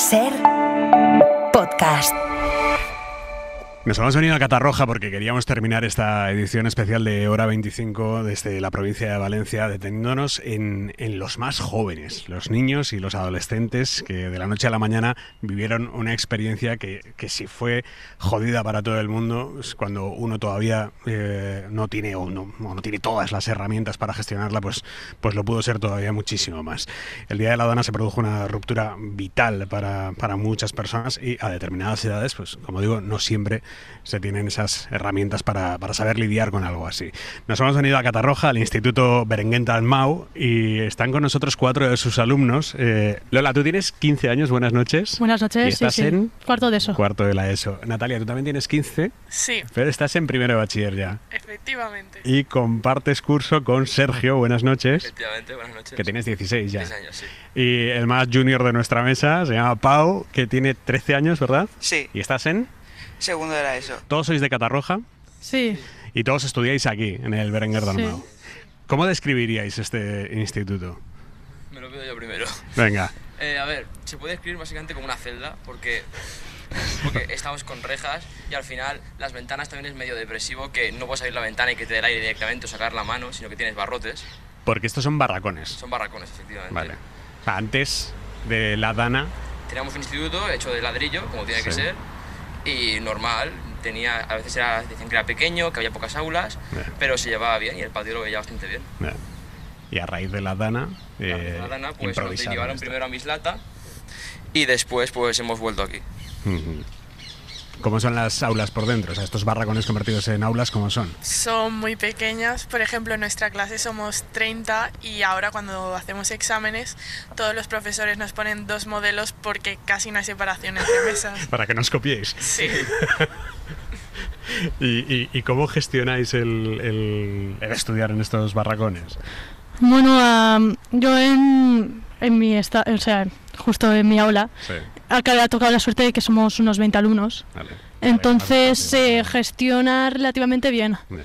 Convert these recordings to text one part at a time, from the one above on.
Ser podcast. Nos hemos venido a Catarroja porque queríamos terminar esta edición especial de Hora 25 desde la provincia de Valencia, deteniéndonos en los más jóvenes, los niños y los adolescentes que de la noche a la mañana vivieron una experiencia que si fue jodida para todo el mundo, es cuando uno todavía no tiene todas las herramientas para gestionarla, pues lo pudo ser todavía muchísimo más. El día de la Dana se produjo una ruptura vital para muchas personas y a determinadas edades, pues como digo, no siempre se tienen esas herramientas para saber lidiar con algo así. Nos hemos venido a Catarroja, al Instituto Berenguer Dalmau, y están con nosotros 4 de sus alumnos. Lola, tú tienes 15 años, buenas noches. Buenas noches, ¿Y estás sí. en cuarto de ESO. Cuarto de la ESO. Natalia, tú también tienes 15, Sí, pero estás en primero de bachiller ya. efectivamente. Y compartes curso con Sergio, buenas noches, Efectivamente, buenas noches. que tienes 16 ya. 6 años, sí. Y el más junior de nuestra mesa se llama Pau, que tiene 13 años, ¿verdad? Sí, ¿Y estás en? segundo era eso. Todos sois de Catarroja Sí. y todos estudiáis aquí, en el Berenguer Dalmau. Sí. ¿Cómo describiríais este instituto? Me lo pido yo primero. Venga. A ver, se puede escribir básicamente como una celda, porque estamos con rejas y al final las ventanas también es medio depresivo, que no puedes abrir la ventana y que te dé el aire directamente o sacar la mano, sino que tienes barrotes. Porque estos son barracones. Son barracones, efectivamente. Vale. O sea, antes de la Dana, Teníamos un instituto hecho de ladrillo, como tiene que Sí. ser, y normal. A veces decían que era pequeño, que había pocas aulas, pero se llevaba bien y el patio lo veía bastante bien. y a raíz de la Dana, La Dana, pues nos improvisaron derivaron esto. primero a Mislata y después pues hemos vuelto aquí. Ujú. ¿Cómo son las aulas por dentro? O sea, estos barracones convertidos en aulas, ¿cómo son? Son muy pequeñas. Por ejemplo, en nuestra clase somos 30 y ahora cuando hacemos exámenes todos los profesores nos ponen 2 modelos porque casi no hay separación entre mesas. Para que no os copiéis. Sí. ¿Y cómo gestionáis el estudiar en estos barracones? Bueno, yo en o sea, justo en mi aula, Sí. acá ha tocado la suerte de que somos unos 20 alumnos. Vale. Entonces Más se fácil. gestiona relativamente bien. Ya,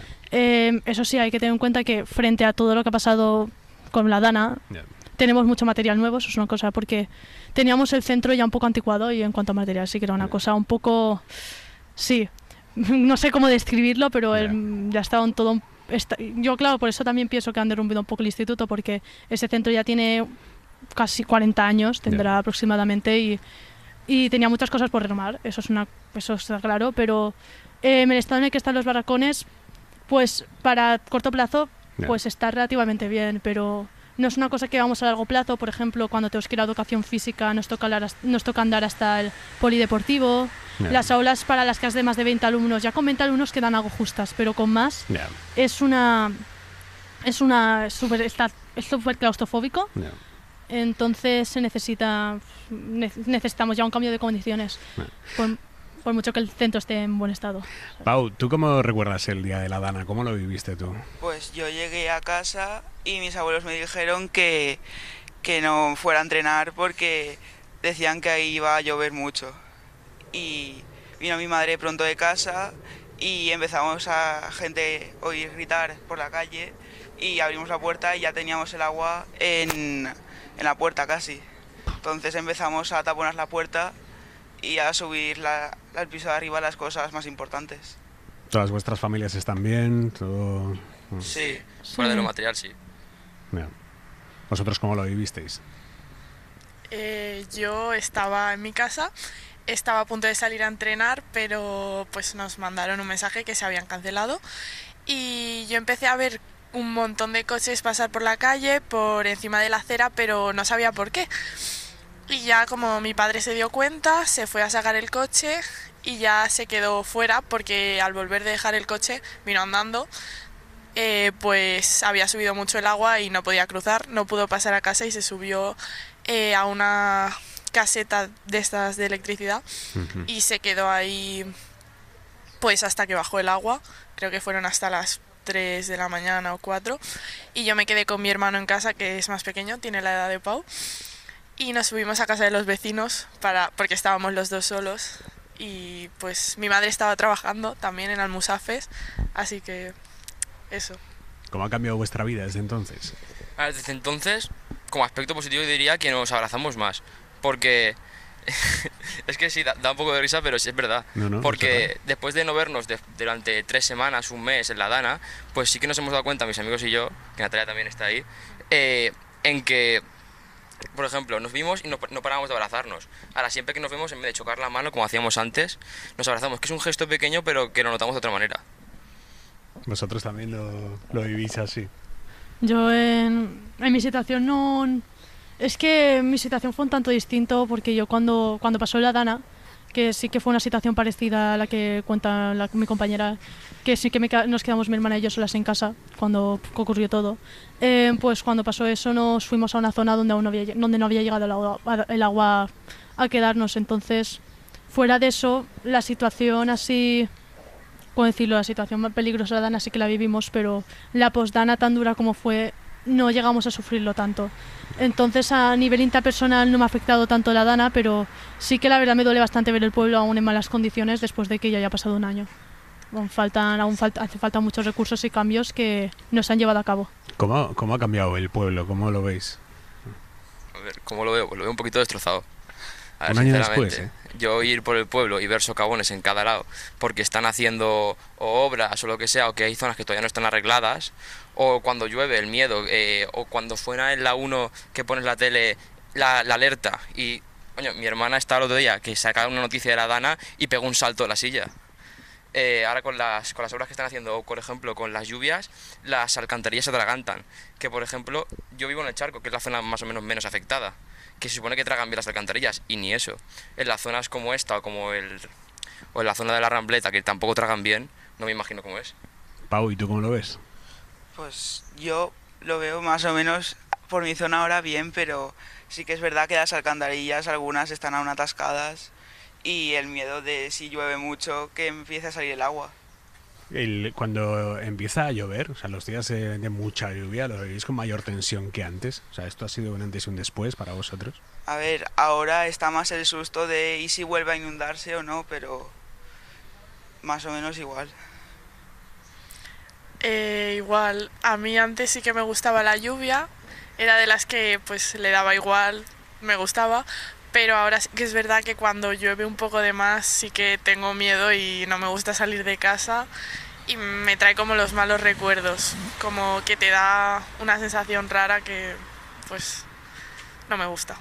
Eso sí, hay que tener en cuenta que frente a todo lo que ha pasado con la Dana, ya. tenemos mucho material nuevo, eso es una cosa, porque teníamos el centro ya un poco anticuado y en cuanto a material sí que era una cosa un poco... Sí, no sé cómo describirlo, pero ya estaba en todo... Yo, claro, por eso también pienso que han derrumbido un poco el instituto, porque ese centro ya tiene casi 40 años, tendrá aproximadamente, y tenía muchas cosas por renomar, eso está claro, pero en el estado en el que están los barracones, pues para corto plazo, Ya. pues está relativamente bien, pero no es una cosa que vamos a largo plazo. Por ejemplo, cuando tenemos que ir a educación física nos toca andar hasta el polideportivo. Ya. Las aulas para las clases de más de 20 alumnos, ya con 20 alumnos quedan algo justas, pero con más Ya, es súper claustrofóbico. ya. Entonces necesitamos ya un cambio de condiciones, por mucho que el centro esté en buen estado. Pau, ¿tú cómo recuerdas el día de la Dana? ¿Cómo lo viviste tú? Pues yo llegué a casa y mis abuelos me dijeron que no fuera a entrenar porque decían que ahí iba a llover mucho. Y vino mi madre pronto de casa y empezamos a oír gritar por la calle y abrimos la puerta y ya teníamos el agua en la puerta casi. Entonces empezamos a taponar la puerta y a subir al piso de arriba las cosas más importantes. ¿Todas vuestras familias están bien? ¿Todo? Sí. Fuera de lo material, sí. Ya. ¿Vosotros cómo lo vivisteis? Yo estaba en mi casa, estaba a punto de salir a entrenar, pero pues nos mandaron un mensaje que se habían cancelado y yo empecé a ver un montón de coches pasar por la calle, por encima de la acera, pero no sabía por qué. Y ya como mi padre se dio cuenta, se fue a sacar el coche y ya se quedó fuera porque al volver de dejar el coche vino andando. Pues había subido mucho el agua y no podía cruzar, no pudo pasar a casa y se subió a una caseta de estas de electricidad y se quedó ahí pues hasta que bajó el agua, creo que fueron hasta las 3 de la mañana o 4, y yo me quedé con mi hermano en casa, que es más pequeño, tiene la edad de Pau, y nos subimos a casa de los vecinos porque estábamos los dos solos, y pues mi madre estaba trabajando también en Almusafes, así que eso. ¿Cómo ha cambiado vuestra vida desde entonces? A ver, desde entonces, como aspecto positivo, yo diría que nos abrazamos más, porque Es que sí, da un poco de risa, pero sí es verdad. No, Porque después de no vernos durante 3 semanas, un mes en la Dana, pues sí que nos hemos dado cuenta, mis amigos y yo, que Natalia también está ahí, en que, por ejemplo, nos vimos y no parábamos de abrazarnos. Ahora, siempre que nos vemos, en vez de chocar la mano, como hacíamos antes, nos abrazamos, que es un gesto pequeño, pero que lo notamos de otra manera. Vosotros también lo vivís así. Yo en mi situación no... Es que mi situación fue un tanto distinto porque yo cuando pasó la Dana, que sí que fue una situación parecida a la que cuenta mi compañera, que sí que nos quedamos mi hermana y yo solas en casa cuando ocurrió todo, pues cuando pasó eso nos fuimos a una zona donde no había llegado el agua a quedarnos. Entonces, fuera de eso, la situación así, ¿cómo decirlo? La situación más peligrosa de la Dana sí que la vivimos, pero la post-Dana tan dura como fue, no llegamos a sufrirlo tanto. Entonces, a nivel interpersonal no me ha afectado tanto la Dana, pero sí que la verdad me duele bastante ver el pueblo aún en malas condiciones después de que ya haya pasado un año. Hace falta muchos recursos y cambios que no se han llevado a cabo. ¿Cómo ha cambiado el pueblo? ¿Cómo lo veis? A ver, ¿cómo lo veo? Pues lo veo un poquito destrozado. A ver, Un año sinceramente, después, yo ir por el pueblo y ver socavones en cada lado porque están haciendo o obras o lo que sea, o que hay zonas que todavía no están arregladas, o cuando llueve el miedo, o cuando suena en la 1 que pones la tele la alerta y, coño, mi hermana está el otro día que sacaba una noticia de la Dana y pegó un salto de la silla. Ahora con las obras que están haciendo, o por ejemplo con las lluvias, las alcantarillas se atragantan, que por ejemplo yo vivo en el Charco, que es la zona más o menos afectada, que se supone que tragan bien las alcantarillas, y ni eso. En las zonas como esta o en la zona de la Rambleta, que tampoco tragan bien, no me imagino cómo es. Pau, ¿y tú cómo lo ves? Pues yo lo veo más o menos por mi zona ahora bien, pero sí que es verdad que las alcantarillas algunas están aún atascadas y el miedo de si llueve mucho que empiece a salir el agua. Cuando empieza a llover, o sea, los días de mucha lluvia, ¿lo veis con mayor tensión que antes? O sea, ¿esto ha sido un antes y un después para vosotros? A ver, ahora está más el susto de y si vuelve a inundarse o no, pero más o menos igual. Igual, a mí antes sí que me gustaba la lluvia, era de las que pues le daba igual, me gustaba, pero ahora sí que es verdad que cuando llueve un poco de más sí que tengo miedo y no me gusta salir de casa y me trae como los malos recuerdos, como que te da una sensación rara que pues no me gusta.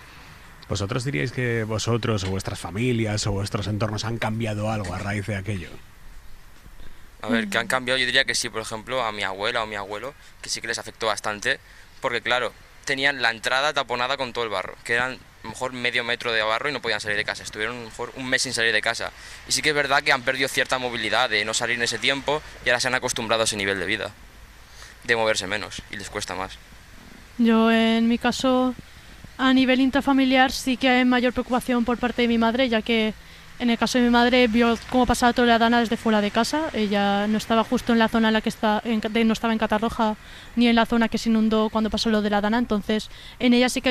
¿Vosotros diríais que vosotros o vuestras familias o vuestros entornos han cambiado algo a raíz de aquello? A ver, ¿qué han cambiado? Yo diría que sí, por ejemplo, a mi abuela o mi abuelo, que sí que les afectó bastante, porque claro, tenían la entrada taponada con todo el barro, que eran a lo mejor medio metro de barro y no podían salir de casa, estuvieron a lo mejor un mes sin salir de casa. Y sí que es verdad que han perdido cierta movilidad de no salir en ese tiempo y ahora se han acostumbrado a ese nivel de vida, de moverse menos y les cuesta más. Yo en mi caso, a nivel intrafamiliar sí que hay mayor preocupación por parte de mi madre, ya que en el caso de mi madre vio cómo pasaba toda la Dana desde fuera de casa. Ella no estaba justo en la zona en la que no estaba en Catarroja ni en la zona que se inundó cuando pasó lo de la Dana. Entonces en ella sí que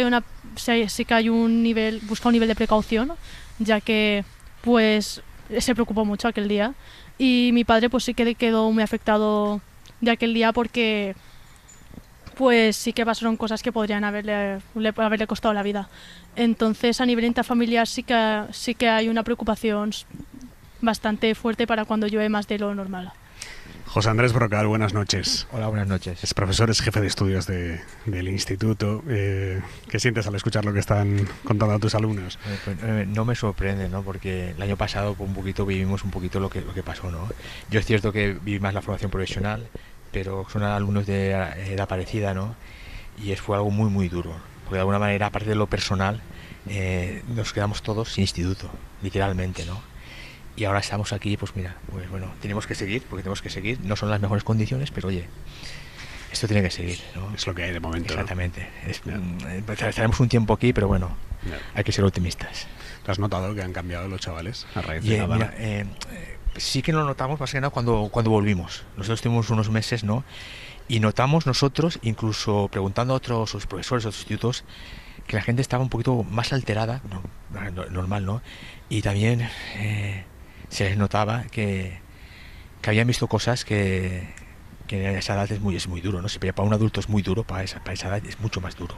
hay un nivel, busca un nivel de precaución, ya que pues se preocupó mucho aquel día. Y mi padre pues sí que quedó muy afectado de aquel día porque pues sí que pasaron cosas que podrían haberle costado la vida. Entonces, a nivel intrafamiliar sí que hay una preocupación bastante fuerte para cuando llueve más de lo normal. José Andrés Brocal, buenas noches. Hola, buenas noches. Es profesor, es jefe de estudios del instituto. ¿Qué sientes al escuchar lo que están contando a tus alumnos? No me sorprende, ¿no? Porque el año pasado vivimos un poquito lo que pasó, ¿no? Yo es cierto que viví más la formación profesional, pero son alumnos de edad parecida, ¿no? Y fue algo muy, muy duro. Porque de alguna manera, aparte de lo personal, nos quedamos todos sin instituto, literalmente, ¿no? Y ahora estamos aquí, pues mira, pues bueno, tenemos que seguir, porque tenemos que seguir. No son las mejores condiciones, pero oye, esto tiene que seguir, ¿no? Es lo que hay de momento. Exactamente. Estaremos un tiempo aquí, pero bueno, hay que ser optimistas. ¿Te has notado que han cambiado los chavales a raíz de la Dana? Mira, sí que lo notamos más que nada cuando volvimos. Nosotros estuvimos unos meses, ¿no? Y notamos nosotros, incluso preguntando a otros profesores, a otros institutos, que la gente estaba un poquito más alterada, normal, ¿no? Y también se les notaba que habían visto cosas que en esa edad es muy duro, ¿no? Para un adulto es muy duro, para esa edad es mucho más duro.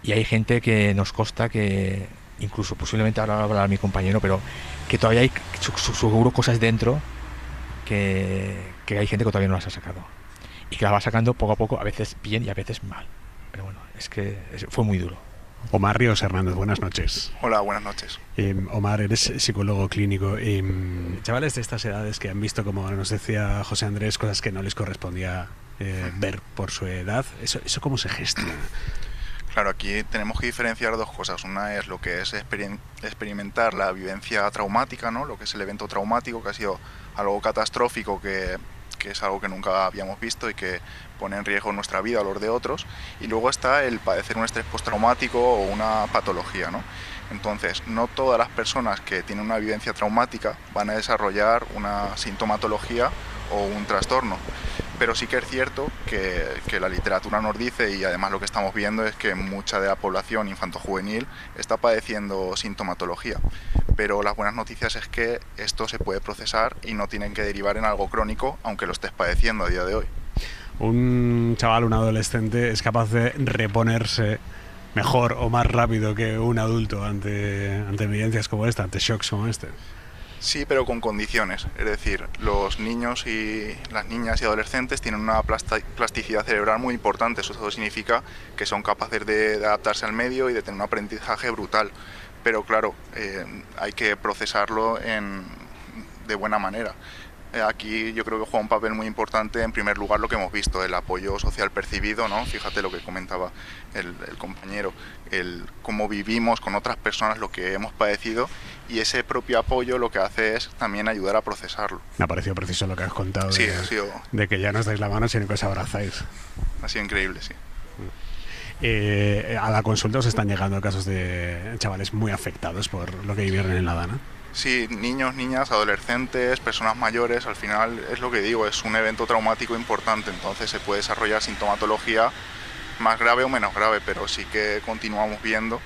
Y hay gente que nos consta que incluso posiblemente ahora hablará mi compañero, pero que todavía hay seguro cosas dentro que hay gente que todavía no las ha sacado y que las va sacando poco a poco, a veces bien y a veces mal. Pero bueno, es que fue muy duro. Omar Ríos Hernández, buenas noches. Hola, buenas noches. Omar, eres psicólogo clínico. Chavales de estas edades que han visto, como nos decía José Andrés, cosas que no les correspondía ver por su edad, ¿eso cómo se gestiona? Claro, aquí tenemos que diferenciar dos cosas. Una es lo que es experimentar la vivencia traumática, ¿no? Lo que es el evento traumático, que ha sido algo catastrófico, que es algo que nunca habíamos visto y que pone en riesgo nuestra vida o los de otros. Y luego está el padecer un estrés postraumático o una patología, ¿no? Entonces, no todas las personas que tienen una vivencia traumática van a desarrollar una sintomatología o un trastorno. Pero sí que es cierto que la literatura nos dice, y además lo que estamos viendo es que mucha de la población infantojuvenil está padeciendo sintomatología. Pero las buenas noticias es que esto se puede procesar y no tienen que derivar en algo crónico, aunque lo estés padeciendo a día de hoy. Un chaval, un adolescente, es capaz de reponerse mejor o más rápido que un adulto ante evidencias como esta, ante shocks como este. Sí, pero con condiciones. Es decir, los niños y las niñas y adolescentes tienen una plasticidad cerebral muy importante. Eso significa que son capaces de adaptarse al medio y de tener un aprendizaje brutal. Pero claro, hay que procesarlo de buena manera. Aquí yo creo que juega un papel muy importante, en primer lugar, lo que hemos visto, el apoyo social percibido, ¿no? Fíjate lo que comentaba el compañero, el cómo vivimos con otras personas lo que hemos padecido, y ese propio apoyo lo que hace es también ayudar a procesarlo. Me ha parecido preciso lo que has contado, sí, de que ya no os dais la mano, sino que os abrazáis. Ha sido increíble, sí. A la consulta os están llegando casos de chavales muy afectados por lo que vivieron en la Dana. Sí, niños, niñas, adolescentes, personas mayores, al final es lo que digo, es un evento traumático importante, entonces se puede desarrollar sintomatología más grave o menos grave, pero sí que continuamos viendo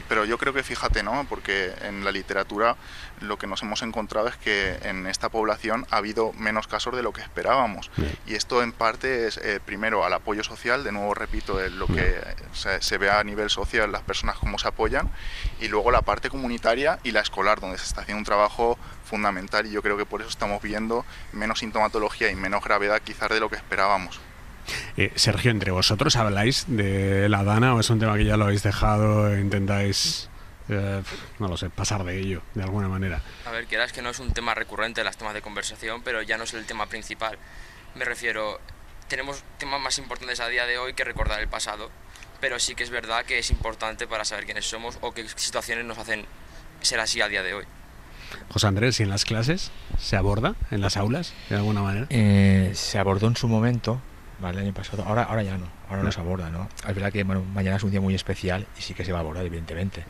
pero yo creo que fíjate, ¿no? Porque en la literatura lo que nos hemos encontrado es que en esta población ha habido menos casos de lo que esperábamos. Y esto en parte es, primero, al apoyo social, de nuevo repito, lo que se ve a nivel social, las personas cómo se apoyan, y luego la parte comunitaria y la escolar, donde se está haciendo un trabajo fundamental, y yo creo que por eso estamos viendo menos sintomatología y menos gravedad quizás de lo que esperábamos. Sergio, ¿entre vosotros habláis de la Dana o es un tema que ya lo habéis dejado e intentáis, no lo sé, pasar de ello de alguna manera? A ver, quieras que no es un tema recurrente en las temas de conversación, pero ya no es el tema principal. Me refiero, tenemos temas más importantes a día de hoy que recordar el pasado, pero sí que es verdad que es importante para saber quiénes somos o qué situaciones nos hacen ser así a día de hoy. José Andrés, ¿y en las clases se aborda, en las aulas, de alguna manera? Se abordó en su momento. Vale, el año pasado, ahora ya no, ahora no se aborda, ¿no? Es verdad que bueno, mañana es un día muy especial y sí que se va a abordar, evidentemente.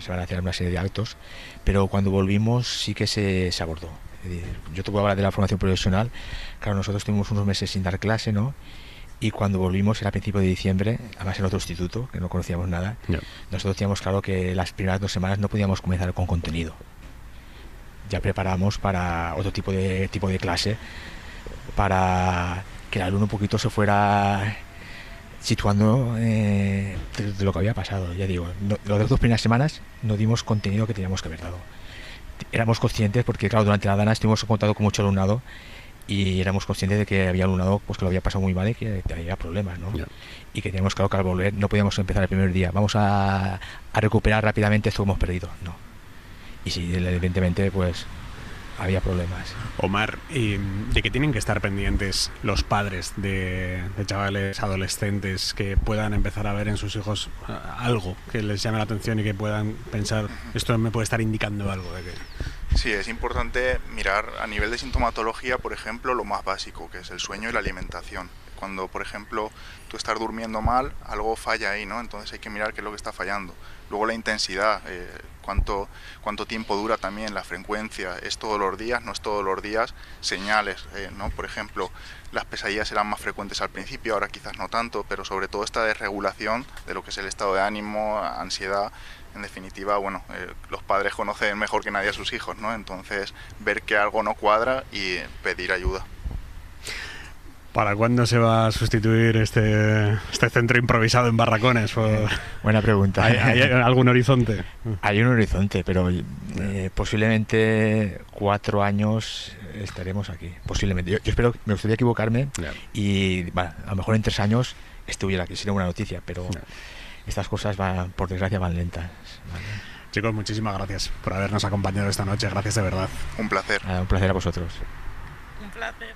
Se van a hacer una serie de actos, pero cuando volvimos sí que se abordó. Es decir, yo te puedo hablar de la formación profesional. Claro, nosotros tuvimos unos meses sin dar clase, ¿no? Y cuando volvimos era a principios de diciembre, además en otro instituto, que no conocíamos nada, nosotros teníamos claro que las primeras 2 semanas no podíamos comenzar con contenido. Ya preparamos para otro tipo de clase, para que el alumno un poquito se fuera situando de lo que había pasado. Ya digo, las 2 primeras semanas no dimos contenido que teníamos que haber dado. Éramos conscientes, porque claro, durante la Dana estuvimos en contacto con mucho alumnado y éramos conscientes de que había alumnado pues, que lo había pasado muy mal y que había problemas, ¿no? Y que teníamos claro que al volver no podíamos empezar el primer día. Vamos a recuperar rápidamente esto que hemos perdido. No. Y sí, evidentemente, pues había problemas. Omar, ¿de qué tienen que estar pendientes los padres de chavales adolescentes que puedan empezar a ver en sus hijos algo que les llame la atención y que puedan pensar, esto me puede estar indicando algo de que... Sí, es importante mirar a nivel de sintomatología, por ejemplo, lo más básico, que es el sueño y la alimentación. Cuando, por ejemplo, tú estás durmiendo mal, algo falla ahí, ¿no? Entonces hay que mirar qué es lo que está fallando. Luego la intensidad, cuánto tiempo dura también, la frecuencia, es todos los días, no es todos los días, señales, ¿no? Por ejemplo, las pesadillas eran más frecuentes al principio, ahora quizás no tanto, pero sobre todo esta desregulación de lo que es el estado de ánimo, ansiedad. En definitiva, bueno, los padres conocen mejor que nadie a sus hijos, ¿no? Entonces, ver que algo no cuadra y pedir ayuda. ¿Para cuándo se va a sustituir este centro improvisado en Barracones? Buena pregunta. ¿Hay algún horizonte? Hay un horizonte, pero posiblemente 4 años estaremos aquí. Posiblemente. Yo espero, me gustaría equivocarme y bueno, a lo mejor en 3 años estuviera aquí, sería una noticia, pero estas cosas van, por desgracia, van lentas. ¿Vale? Chicos, muchísimas gracias por habernos acompañado esta noche. Gracias de verdad. Un placer. Un placer a vosotros. Un placer.